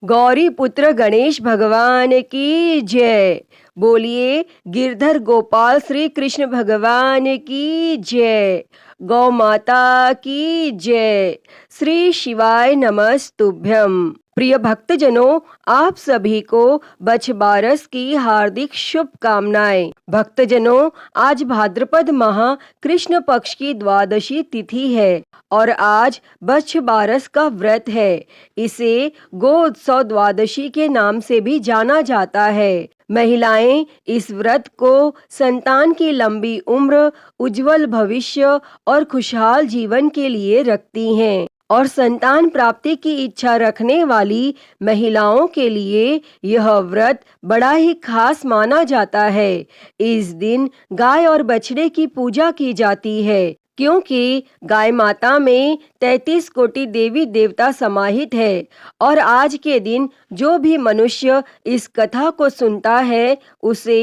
गौरी पुत्र गणेश भगवान की जय। बोलिए गिरधर गोपाल श्री कृष्ण भगवान की जय। गौ माता की जय। श्री शिवाय नमस्तुभ्यम। प्रिय भक्तजनों, आप सभी को बछबारस की हार्दिक शुभकामनाएं। भक्तजनों, आज भाद्रपद माह कृष्ण पक्ष की द्वादशी तिथि है और आज बछबारस का व्रत है। इसे गो उत्सव द्वादशी के नाम से भी जाना जाता है। महिलाएं इस व्रत को संतान की लंबी उम्र, उज्जवल भविष्य और खुशहाल जीवन के लिए रखती हैं और संतान प्राप्ति की इच्छा रखने वाली महिलाओं के लिए यह व्रत बड़ा ही खास माना जाता है। इस दिन गाय और बछड़े की पूजा की जाती है क्योंकि गाय माता में 33 कोटि देवी देवता समाहित है और आज के दिन जो भी मनुष्य इस कथा को सुनता है उसे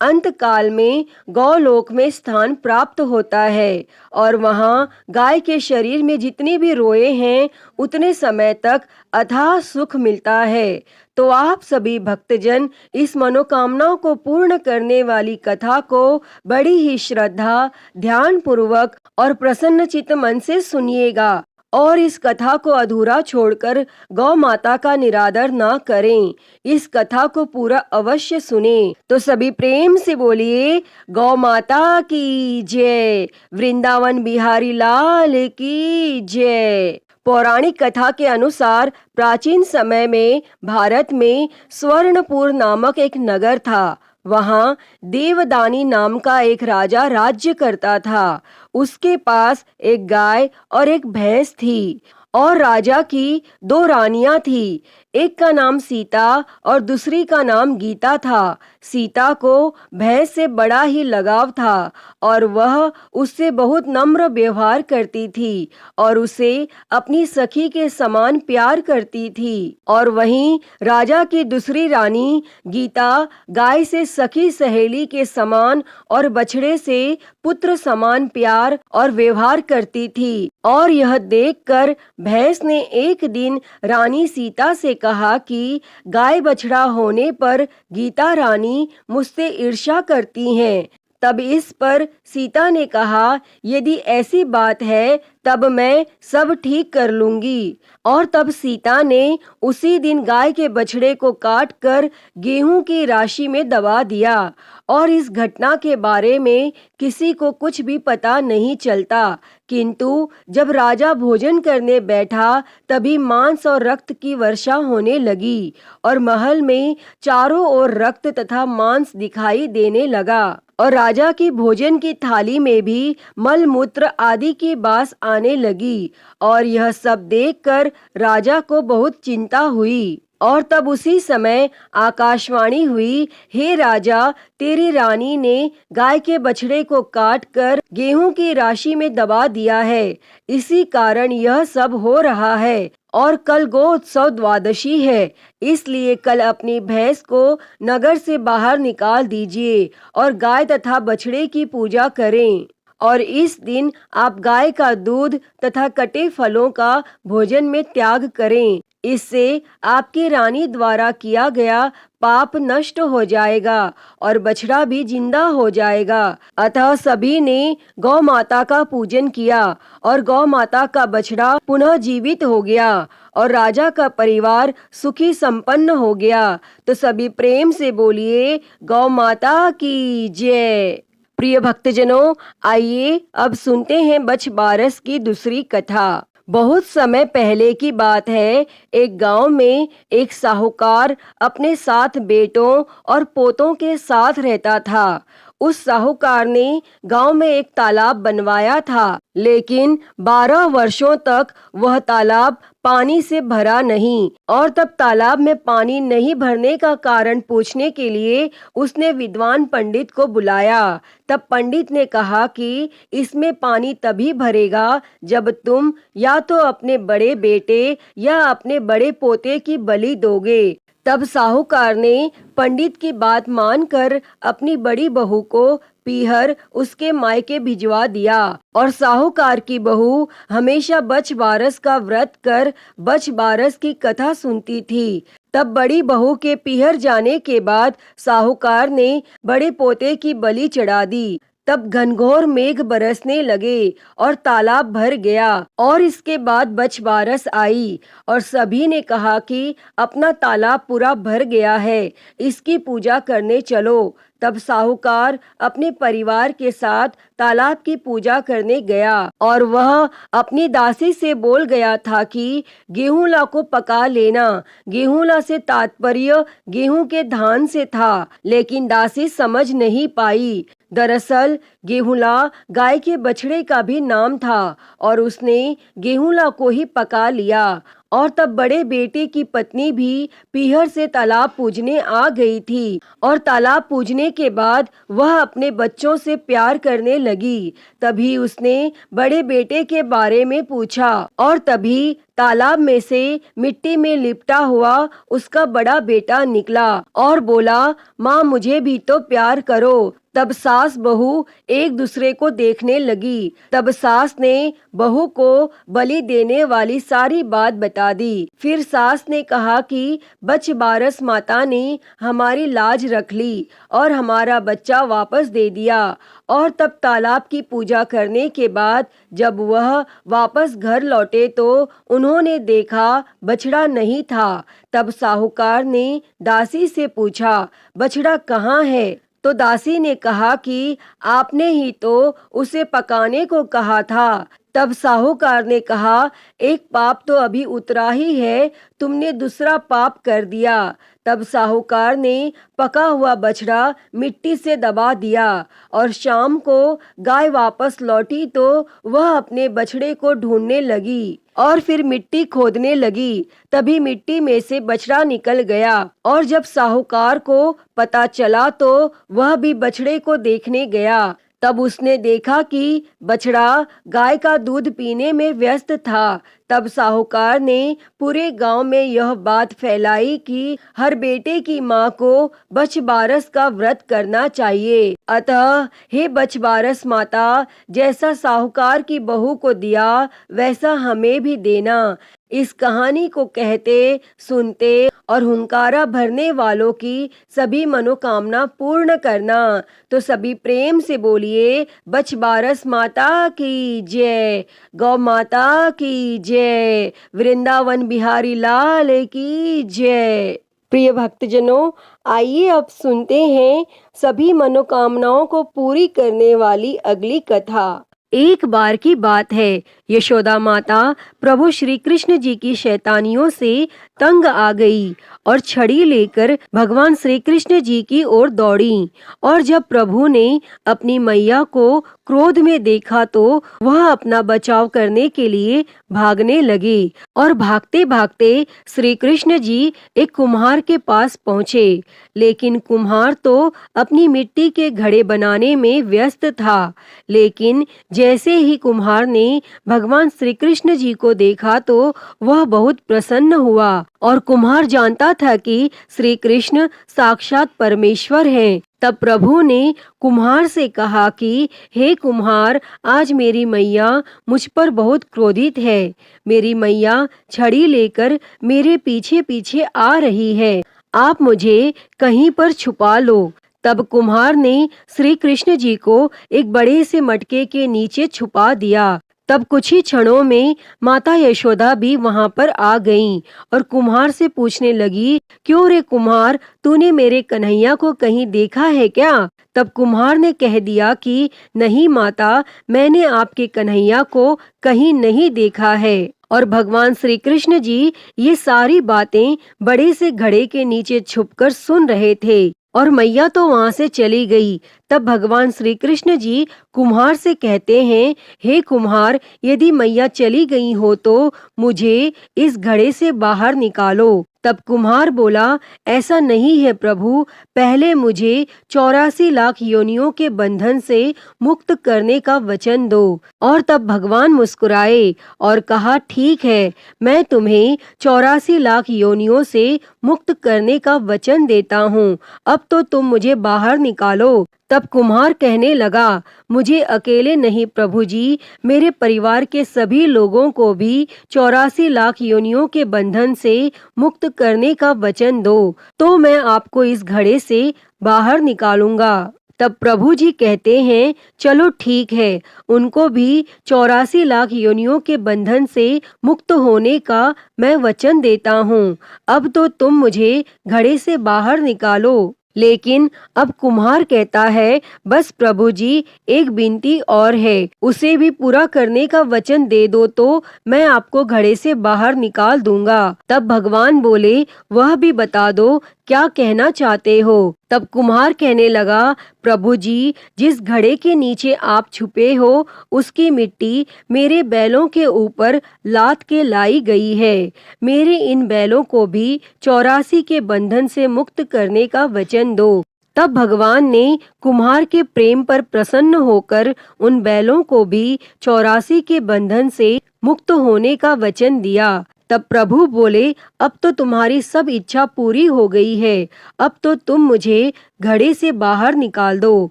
अंत काल में गौलोक में स्थान प्राप्त होता है और वहाँ गाय के शरीर में जितनी भी रोए हैं उतने समय तक अथाह सुख मिलता है। तो आप सभी भक्तजन इस मनोकामना को पूर्ण करने वाली कथा को बड़ी ही श्रद्धा, ध्यान पूर्वक और प्रसन्नचित्त मन से सुनिएगा और इस कथा को अधूरा छोड़कर गौ माता का निरादर ना करें। इस कथा को पूरा अवश्य सुने। तो सभी प्रेम से बोलिए गौ माता की जय। वृंदावन बिहारी लाल की जय। पौराणिक कथा के अनुसार प्राचीन समय में भारत में स्वर्णपुर नामक एक नगर था। वहाँ देवदानी नाम का एक राजा राज्य करता था। उसके पास एक गाय और एक भैंस थी और राजा की 2 रानियां थी। एक का नाम सीता और दूसरी का नाम गीता था। सीता को भैंस से बड़ा ही लगाव था और वह उससे बहुत नम्र व्यवहार करती थी और उसे अपनी सखी के समान प्यार करती थी। और वहीं राजा की दूसरी रानी गीता गाय से सखी सहेली के समान और बछड़े से पुत्र समान प्यार और व्यवहार करती थी। और यह देखकर भैंस ने एक दिन रानी सीता से कहा कि गाय बछड़ा होने पर गीता रानी मुझसे ईर्ष्या करती हैं। तब इस पर सीता ने कहा, यदि ऐसी बात है तब मैं सब ठीक कर लूंगी। और तब सीता ने उसी दिन गाय के बछड़े को काट कर गेहूं की राशि में दबा दिया और इस घटना के बारे में किसी को कुछ भी पता नहीं चलता। किंतु जब राजा भोजन करने बैठा तभी मांस और रक्त की वर्षा होने लगी और महल में चारों ओर रक्त तथा मांस दिखाई देने लगा और राजा की भोजन की थाली में भी मलमूत्र आदि की बास आने लगी और यह सब देखकर राजा को बहुत चिंता हुई। और तब उसी समय आकाशवाणी हुई, हे राजा, तेरी रानी ने गाय के बछड़े को काट कर गेहूं की राशि में दबा दिया है, इसी कारण यह सब हो रहा है और कल गोत्सव द्वादशी है, इसलिए कल अपनी भैंस को नगर से बाहर निकाल दीजिए और गाय तथा बछड़े की पूजा करें और इस दिन आप गाय का दूध तथा कटे फलों का भोजन में त्याग करें। इससे आपकी रानी द्वारा किया गया पाप नष्ट हो जाएगा और बछड़ा भी जिंदा हो जाएगा। अतः सभी ने गौ माता का पूजन किया और गौ माता का बछड़ा पुनः जीवित हो गया और राजा का परिवार सुखी संपन्न हो गया। तो सभी प्रेम से बोलिए गौ माता की जय। प्रिय भक्तजनों, आइए अब सुनते हैं बछबारस की दूसरी कथा। बहुत समय पहले की बात है। एक गांव में एक साहूकार अपने 7 बेटों और पोतों के साथ रहता था। उस साहूकार ने गांव में एक तालाब बनवाया था, लेकिन 12 वर्षों तक वह तालाब पानी से भरा नहीं। और तब तालाब में पानी नहीं भरने का कारण पूछने के लिए उसने विद्वान पंडित को बुलाया। तब पंडित ने कहा कि इसमें पानी तभी भरेगा जब तुम या तो अपने बड़े बेटे या अपने बड़े पोते की बलि दोगे। तब साहूकार ने पंडित की बात मानकर अपनी बड़ी बहू को पीहर उसके मायके भिजवा दिया और साहूकार की बहू हमेशा बछबारस का व्रत कर बछबारस की कथा सुनती थी। तब बड़ी बहू के पीहर जाने के बाद साहूकार ने बड़े पोते की बलि चढ़ा दी। तब घनघोर मेघ बरसने लगे और तालाब भर गया और इसके बाद बछबारस आई और सभी ने कहा कि अपना तालाब पूरा भर गया है, इसकी पूजा करने चलो। तब साहूकार अपने परिवार के साथ तालाब की पूजा करने गया और वह अपनी दासी से बोल गया था कि गेहूंला को पका लेना। गेहूंला से तात्पर्य गेहूं के धान से था, लेकिन दासी समझ नहीं पाई। दरअसल गेहूंला गाय के बछड़े का भी नाम था और उसने गेहूंला को ही पका लिया। और तब बड़े बेटे की पत्नी भी पीहर से तालाब पूजने आ गई थी और तालाब पूजने के बाद वह अपने बच्चों से प्यार करने लगी। तभी उसने बड़े बेटे के बारे में पूछा और तभी तालाब में से मिट्टी में लिपटा हुआ उसका बड़ा बेटा निकला और बोला, माँ मुझे भी तो प्यार करो। तब सास बहू एक दूसरे को देखने लगी। तब सास ने बहू को बलि देने वाली सारी बात बता दी। फिर सास ने कहा कि बछबारस माता ने हमारी लाज रख ली और हमारा बच्चा वापस दे दिया। और तब तालाब की पूजा करने के बाद जब वह वापस घर लौटे तो उन्होंने देखा बछड़ा नहीं था। तब साहूकार ने दासी से पूछा, बछड़ा कहाँ है? तो दासी ने कहा कि आपने ही तो उसे पकाने को कहा था। तब साहूकार ने कहा, एक पाप तो अभी उतरा ही है, तुमने दूसरा पाप कर दिया। तब साहूकार ने पका हुआ बछड़ा मिट्टी से दबा दिया और शाम को गाय वापस लौटी तो वह अपने बछड़े को ढूंढने लगी और फिर मिट्टी खोदने लगी। तभी मिट्टी में से बछड़ा निकल गया और जब साहूकार को पता चला तो वह भी बछड़े को देखने गया। तब उसने देखा कि बछड़ा गाय का दूध पीने में व्यस्त था। तब साहूकार ने पूरे गांव में यह बात फैलाई कि हर बेटे की माँ को बछबारस का व्रत करना चाहिए। अतः हे बछबारस माता, जैसा साहूकार की बहू को दिया वैसा हमें भी देना। इस कहानी को कहते, सुनते और हुंकारा भरने वालों की सभी मनोकामना पूर्ण करना। तो सभी प्रेम से बोलिए, बछबारस माता की जय, गौ माता की जय, वृंदावन बिहारी लाल की जय। प्रिय भक्तजनों, आइए अब सुनते हैं सभी मनोकामनाओं को पूरी करने वाली अगली कथा। एक बार की बात है, यशोदा माता प्रभु श्री कृष्ण जी की शैतानियों से तंग आ गई और छड़ी लेकर भगवान श्री कृष्ण जी की ओर दौड़ी। और जब प्रभु ने अपनी मैया को क्रोध में देखा तो वह अपना बचाव करने के लिए भागने लगे और भागते भागते श्री कृष्ण जी एक कुम्हार के पास पहुँचे। लेकिन कुम्हार तो अपनी मिट्टी के घड़े बनाने में व्यस्त था। लेकिन जैसे ही कुम्हार ने भगवान श्री कृष्ण जी को देखा तो वह बहुत प्रसन्न हुआ और कुम्हार जानता था कि श्री कृष्ण साक्षात परमेश्वर हैं। तब प्रभु ने कुम्हार से कहा कि हे कुम्हार, आज मेरी मैया मुझ पर बहुत क्रोधित है। मेरी मैया छड़ी लेकर मेरे पीछे पीछे आ रही है, आप मुझे कहीं पर छुपा लो। तब कुम्हार ने श्री कृष्ण जी को एक बड़े से मटके के नीचे छुपा दिया। तब कुछ ही क्षणों में माता यशोदा भी वहां पर आ गईं और कुम्हार से पूछने लगी, क्यों रे कुम्हार, तूने मेरे कन्हैया को कहीं देखा है क्या? तब कुम्हार ने कह दिया कि नहीं माता, मैंने आपके कन्हैया को कहीं नहीं देखा है। और भगवान श्री कृष्ण जी ये सारी बातें बड़े से घड़े के नीचे छुपकर सुन रहे थे और मैया तो वहां से चली गई। तब भगवान श्री कृष्ण जी कुम्हार से कहते हैं, हे कुम्हार, यदि मैया चली गई हो तो मुझे इस घड़े से बाहर निकालो। तब कुम्हार बोला, ऐसा नहीं है प्रभु, पहले मुझे 84 लाख योनियों के बंधन से मुक्त करने का वचन दो। और तब भगवान मुस्कुराए और कहा, ठीक है, मैं तुम्हें 84 लाख योनियों से मुक्त करने का वचन देता हूँ, अब तो तुम मुझे बाहर निकालो। तब कुम्हार कहने लगा, मुझे अकेले नहीं प्रभु जी, मेरे परिवार के सभी लोगों को भी 84 लाख योनियों के बंधन से मुक्त करने का वचन दो, तो मैं आपको इस घड़े से बाहर निकालूंगा। तब प्रभु जी कहते हैं, चलो ठीक है, उनको भी 84 लाख योनियों के बंधन से मुक्त होने का मैं वचन देता हूँ। अब तो तुम मुझे घड़े से बाहर निकालो। लेकिन अब कुम्हार कहता है, बस प्रभु जी, एक विनती और है, उसे भी पूरा करने का वचन दे दो तो मैं आपको घड़े से बाहर निकाल दूंगा। तब भगवान बोले, वह भी बता दो, क्या कहना चाहते हो। तब कुम्हार कहने लगा, प्रभु जी, जिस घड़े के नीचे आप छुपे हो उसकी मिट्टी मेरे बैलों के ऊपर लाद के लाई गई है। मेरे इन बैलों को भी 84 के बंधन से मुक्त करने का वचन दो। तब भगवान ने कुम्हार के प्रेम पर प्रसन्न होकर उन बैलों को भी 84 के बंधन से मुक्त होने का वचन दिया। तब प्रभु बोले, अब तो तुम्हारी सब इच्छा पूरी हो गई है, अब तो तुम मुझे घड़े से बाहर निकाल दो।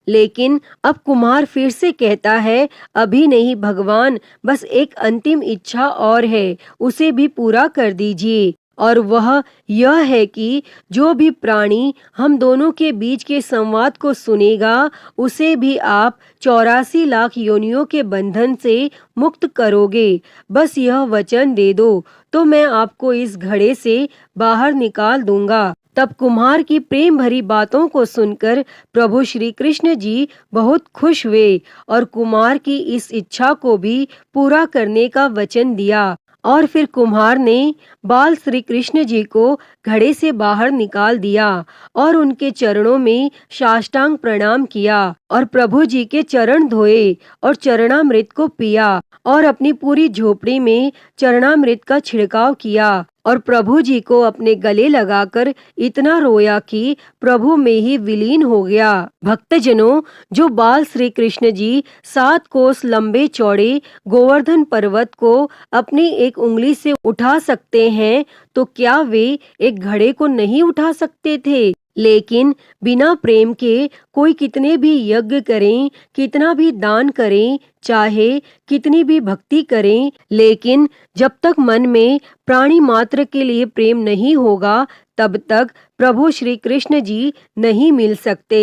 लेकिन अब कुम्हार फिर से कहता है, अभी नहीं भगवान, बस एक अंतिम इच्छा और है, उसे भी पूरा कर दीजिए। और वह यह है कि जो भी प्राणी हम दोनों के बीच के संवाद को सुनेगा, उसे भी आप 84 लाख योनियों के बंधन से मुक्त करोगे। बस यह वचन दे दो, तो मैं आपको इस घड़े से बाहर निकाल दूंगा। तब कुम्हार की प्रेम भरी बातों को सुनकर प्रभु श्री कृष्ण जी बहुत खुश हुए और कुम्हार की इस इच्छा को भी पूरा करने का वचन दिया। और फिर कुम्हार ने बाल श्री कृष्ण जी को घड़े से बाहर निकाल दिया और उनके चरणों में साष्टांग प्रणाम किया और प्रभु जी के चरण धोए और चरणामृत को पिया और अपनी पूरी झोपड़ी में चरणामृत का छिड़काव किया और प्रभु जी को अपने गले लगाकर इतना रोया कि प्रभु में ही विलीन हो गया। भक्तजनों, जो बाल श्री कृष्ण जी 7 कोस लंबे चौड़े गोवर्धन पर्वत को अपनी एक उंगली से उठा सकते हैं, तो क्या वे एक घड़े को नहीं उठा सकते थे। लेकिन बिना प्रेम के कोई कितने भी यज्ञ करें, कितना भी दान करें, चाहे कितनी भी भक्ति करें, लेकिन जब तक मन में प्राणी मात्र के लिए प्रेम नहीं होगा, तब तक प्रभु श्री कृष्ण जी नहीं मिल सकते।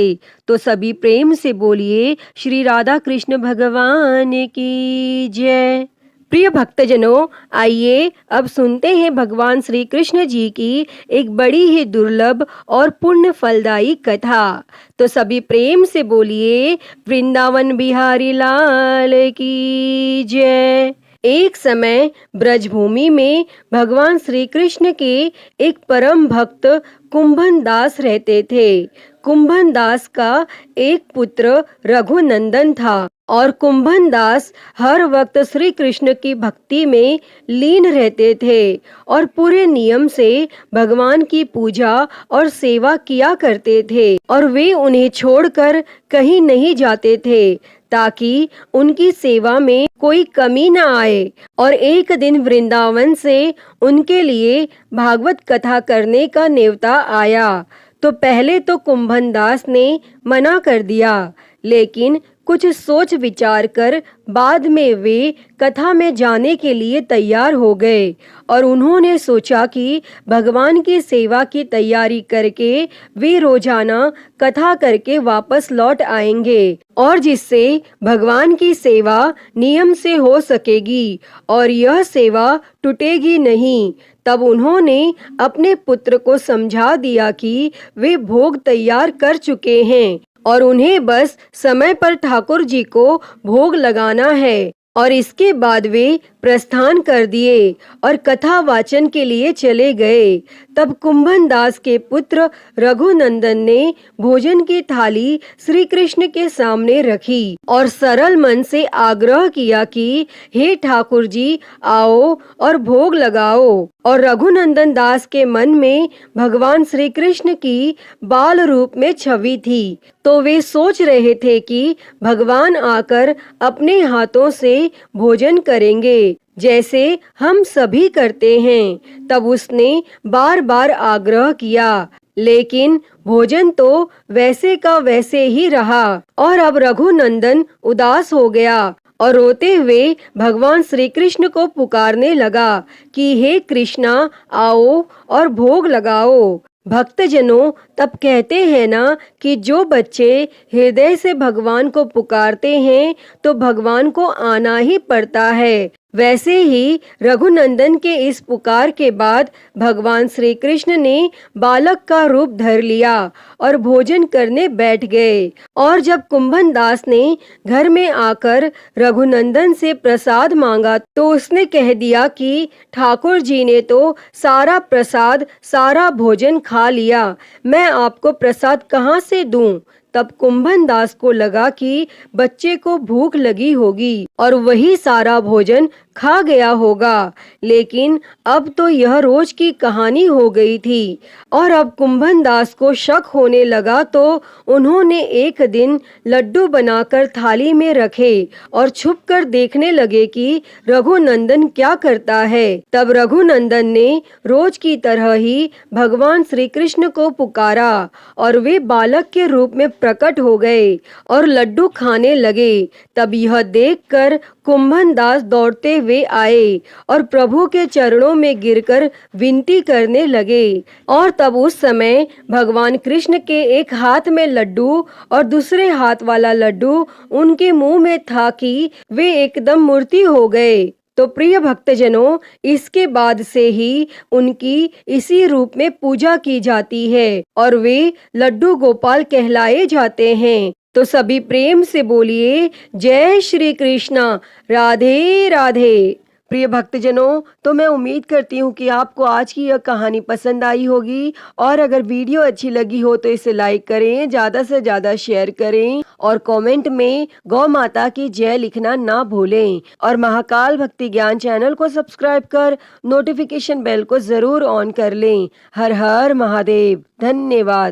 तो सभी प्रेम से बोलिए, श्री राधा कृष्ण भगवान की जय। प्रिय भक्तजनों, आइए अब सुनते हैं भगवान श्री कृष्ण जी की एक बड़ी ही दुर्लभ और पुण्य फलदायी कथा। तो सभी प्रेम से बोलिए, वृंदावन बिहारी लाल की जय। एक समय ब्रजभूमि में भगवान श्री कृष्ण के एक परम भक्त कुंभन दास रहते थे। कुंभन दास का एक पुत्र रघुनंदन था और कुंभन दास हर वक्त श्री कृष्ण की भक्ति में लीन रहते थे और पूरे नियम से भगवान की पूजा और सेवा किया करते थे और वे उन्हें छोड़कर कहीं नहीं जाते थे ताकि उनकी सेवा में कोई कमी न आए। और एक दिन वृंदावन से उनके लिए भागवत कथा करने का न्योता आया। तो पहले तो कुंभन दास ने मना कर दिया, लेकिन कुछ सोच विचार कर बाद में वे कथा में जाने के लिए तैयार हो गए और उन्होंने सोचा कि भगवान की सेवा की तैयारी करके वे रोजाना कथा करके वापस लौट आएंगे और जिससे भगवान की सेवा नियम से हो सकेगी और यह सेवा टूटेगी नहीं। तब उन्होंने अपने पुत्र को समझा दिया कि वे भोग तैयार कर चुके हैं और उन्हें बस समय पर ठाकुर जी को भोग लगाना है। और इसके बाद वे प्रस्थान कर दिए और कथा वाचन के लिए चले गए। तब कुंभन दास के पुत्र रघुनंदन ने भोजन की थाली श्री कृष्ण के सामने रखी और सरल मन से आग्रह किया कि हे ठाकुर जी, आओ और भोग लगाओ। और रघुनंदन दास के मन में भगवान श्री कृष्ण की बाल रूप में छवि थी, तो वे सोच रहे थे कि भगवान आकर अपने हाथों से भोजन करेंगे जैसे हम सभी करते हैं। तब उसने बार बार आग्रह किया, लेकिन भोजन तो वैसे का वैसे ही रहा और अब रघुनंदन उदास हो गया और रोते हुए भगवान श्री कृष्ण को पुकारने लगा कि हे कृष्णा, आओ और भोग लगाओ। भक्तजनों, तब कहते हैं ना कि जो बच्चे हृदय से भगवान को पुकारते हैं तो भगवान को आना ही पड़ता है। वैसे ही रघुनंदन के इस पुकार के बाद भगवान श्री कृष्ण ने बालक का रूप धर लिया और भोजन करने बैठ गए। और जब कुंभन दास ने घर में आकर रघुनंदन से प्रसाद मांगा तो उसने कह दिया कि ठाकुर जी ने तो सारा प्रसाद, सारा भोजन खा लिया, मैं आपको प्रसाद कहाँ से दूं? तब कुंभन दास को लगा कि बच्चे को भूख लगी होगी और वही सारा भोजन खा गया होगा। लेकिन अब तो यह रोज की कहानी हो गई थी और अब कुंभन दास को शक होने लगा तो उन्होंने एक दिन लड्डू बनाकर थाली में रखे और छुपकर देखने लगे कि रघुनंदन क्या करता है। तब रघुनंदन ने रोज की तरह ही भगवान श्री कृष्ण को पुकारा और वे बालक के रूप में प्रकट हो गए और लड्डू खाने लगे। तब यह देखकर कुंभन दास दौड़ते हुए आए और प्रभु के चरणों में गिरकर विनती करने लगे। और तब उस समय भगवान कृष्ण के एक हाथ में लड्डू और दूसरे हाथ वाला लड्डू उनके मुंह में था कि वे एकदम मूर्ति हो गए। तो प्रिय भक्तजनों, इसके बाद से ही उनकी इसी रूप में पूजा की जाती है और वे लड्डू गोपाल कहलाए जाते हैं। तो सभी प्रेम से बोलिए जय श्री कृष्णा, राधे राधे। प्रिय भक्तजनों, तो मैं उम्मीद करती हूँ कि आपको आज की यह कहानी पसंद आई होगी और अगर वीडियो अच्छी लगी हो तो इसे लाइक करें, ज़्यादा से ज़्यादा शेयर करें और कमेंट में गौ माता की जय लिखना ना भूलें और महाकाल भक्ति ज्ञान चैनल को सब्सक्राइब कर नोटिफिकेशन बेल को ज़रूर ऑन कर लें। हर हर महादेव। धन्यवाद।